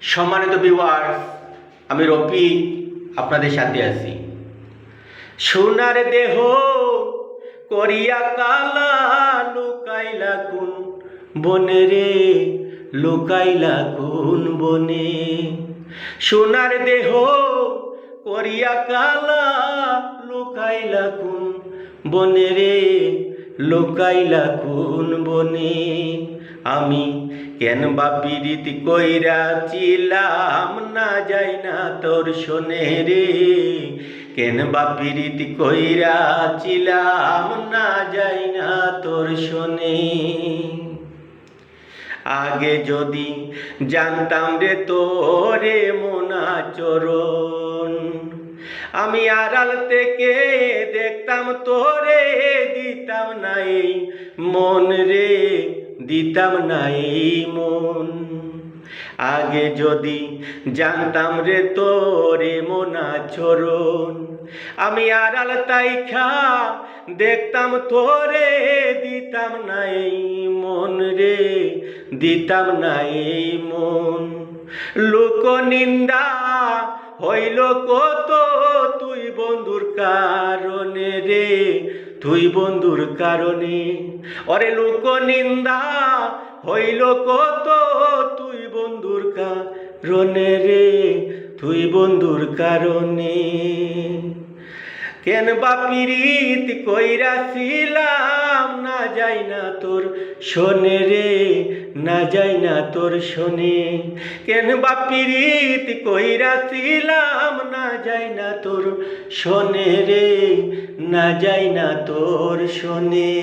সম্মানিত ভিউয়ার্স, আমি রফিক আপনাদের সাথে আছি। সোনার দেহ করিয়া কালা, লুকাইলা কোন বনে রে, লুকাইলা কোন বনে। সোনার দেহ করিয়া কালা, লুকাইলা কোন বনে রে, লুকাইলা কোন বনে। আমি কেন বা পীড়িত কইরাছিলাম, না যাই না তোর শোনে রে। কেন বা পীড়িত কইরাছিলাম, না যাই না তোর শোনে। আগে যদি জানতাম রে তোরে মনাচরণ, আমি আড়াল থেকে দেখতাম তোরে, দিতাম না এই মন রে, দিতাম না এই মন। আগে যদি জানতাম রে তোরে মনাচরণ, আমি আড়াল তাইখা দেখতাম তোরে, দিতাম না এই মন রে, দিতাম না এই মন। লোক নিন্দা হইল কত, তুই বন্ধুর কারণে রে, তুই বন্ধুর কারণে। ওরে লোক নিন্দা হইল কত, তুই বন্ধুর কারণে রে, তুই বন্ধুর কারণে। কেন বা পীড়িত কইরাছিলাম, না যাই না তোর শোনে রে, না যাই না তোর শোনে। কেন বা পীড়িত কইরাছিলাম, না যাই না তোর শোনে রে, না যাই না তোর শোনে।